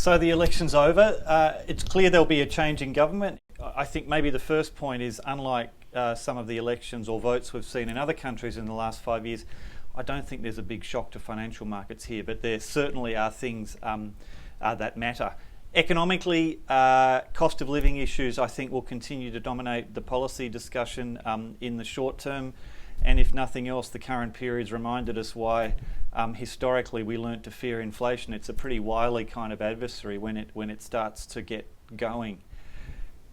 So the election's over. It's clear there'll be a change in government. I think maybe the first point is, unlike some of the elections or votes we've seen in other countries in the last 5 years, I don't think there's a big shock to financial markets here, but there certainly are things that matter. Economically, cost of living issues I think will continue to dominate the policy discussion in the short term, and if nothing else, the current period's reminded us why historically we learnt to fear inflation. It's a pretty wily kind of adversary when it starts to get going.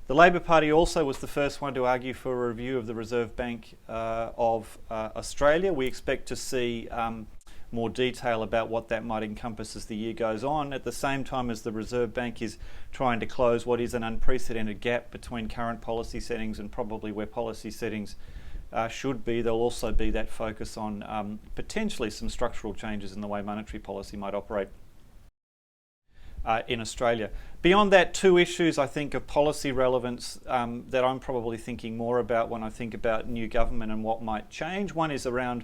The Labor Party also was the first one to argue for a review of the Reserve Bank of Australia. We expect to see more detail about what that might encompass as the year goes on, at the same time as the Reserve Bank is trying to close what is an unprecedented gap between current policy settings and probably where policy settings should be. There'll also be that focus on potentially some structural changes in the way monetary policy might operate in Australia. Beyond that, two issues I think of policy relevance that I'm probably thinking more about when I think about new government and what might change. One is around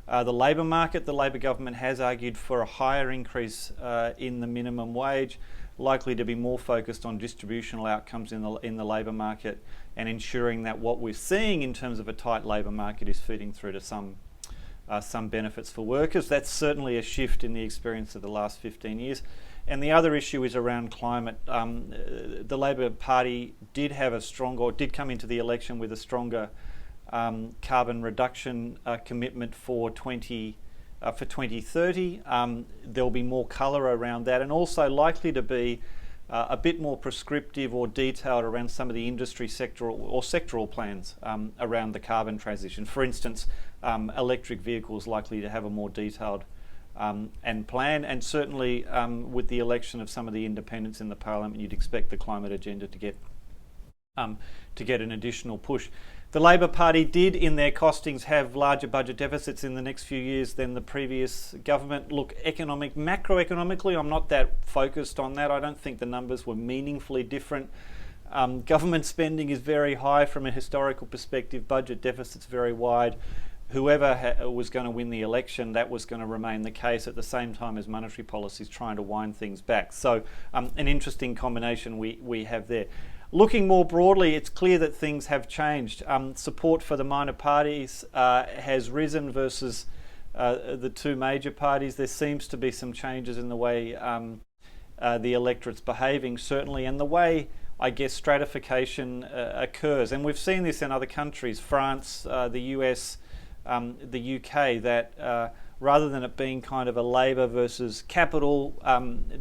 the labour market. The Labor government has argued for a higher increase in the minimum wage, likely to be more focused on distributional outcomes in the labour market and ensuring that what we're seeing in terms of a tight labour market is feeding through to some benefits for workers. That's certainly a shift in the experience of the last 15 years. And the other issue is around climate. The Labor Party did come into the election with a stronger carbon reduction commitment for 2030. There'll be more colour around that, and also likely to be a bit more prescriptive or detailed around some of the industry sectoral plans around the carbon transition. For instance, electric vehicles likely to have a more detailed and plan, and certainly with the election of some of the independents in the parliament, you'd expect the climate agenda to get an additional push. The Labor Party did, in their costings, have larger budget deficits in the next few years than the previous government. Look, macroeconomically, I'm not that focused on that. I don't think the numbers were meaningfully different. Government spending is very high from a historical perspective. Budget deficits very wide. Whoever was going to win the election, that was going to remain the case at the same time as monetary policy is trying to wind things back. So an interesting combination we have there. Looking more broadly, it's clear that things have changed. Support for the minor parties has risen versus the two major parties. There seems to be some changes in the way the electorate's behaving, certainly, and the way, I guess, stratification occurs. And we've seen this in other countries, France, the US, the UK, that rather than it being kind of a Labor versus capital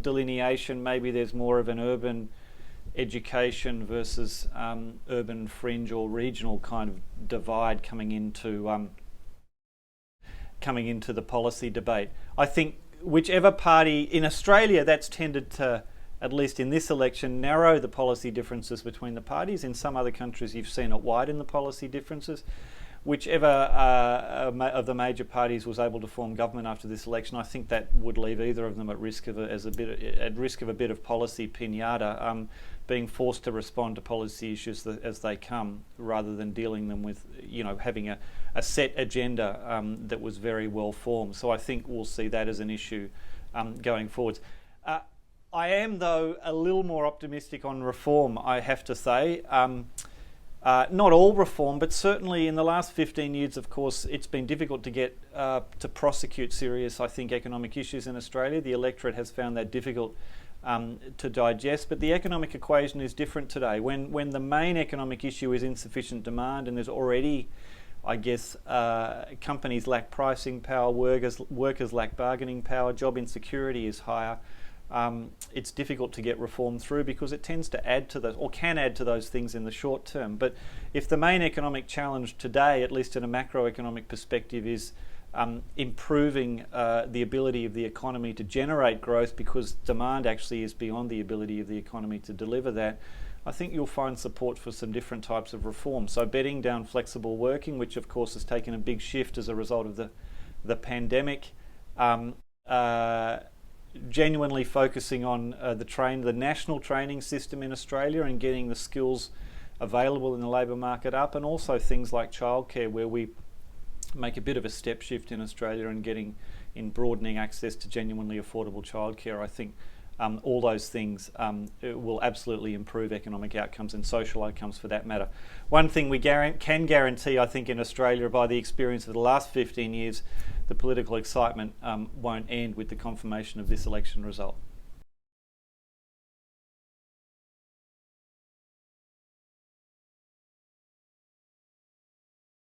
delineation, maybe there's more of an urban education versus urban fringe or regional kind of divide coming into the policy debate. I think whichever party in Australia, that's tended to, at least in this election, narrow the policy differences between the parties. In some other countries, you've seen it widen the policy differences. Whichever of the major parties was able to form government after this election, I think that would leave either of them at risk of a bit of policy pinata, being forced to respond to policy issues as they come, rather than dealing them with, having a set agenda that was very well formed. So I think we'll see that as an issue going forwards. I am, though, a little more optimistic on reform, I have to say. Not all reform, but certainly in the last 15 years, of course, it's been difficult to get to prosecute serious, I think, economic issues in Australia. The electorate has found that difficult to digest, but the economic equation is different today. When the main economic issue is insufficient demand, and there's already, I guess, companies lack pricing power, workers lack bargaining power, job insecurity is higher. It's difficult to get reform through because it tends to add to those, or can add to those things in the short term. But if the main economic challenge today, at least in a macroeconomic perspective, is improving the ability of the economy to generate growth, because demand actually is beyond the ability of the economy to deliver that, I think you'll find support for some different types of reform. So bedding down flexible working, which of course has taken a big shift as a result of the pandemic, genuinely focusing on the national training system in Australia and getting the skills available in the labour market up, and also things like childcare, where we make a bit of a step shift in Australia and broadening access to genuinely affordable childcare, I think all those things will absolutely improve economic outcomes and social outcomes for that matter. One thing we can guarantee, I think, in Australia by the experience of the last 15 years, the political excitement won't end with the confirmation of this election result.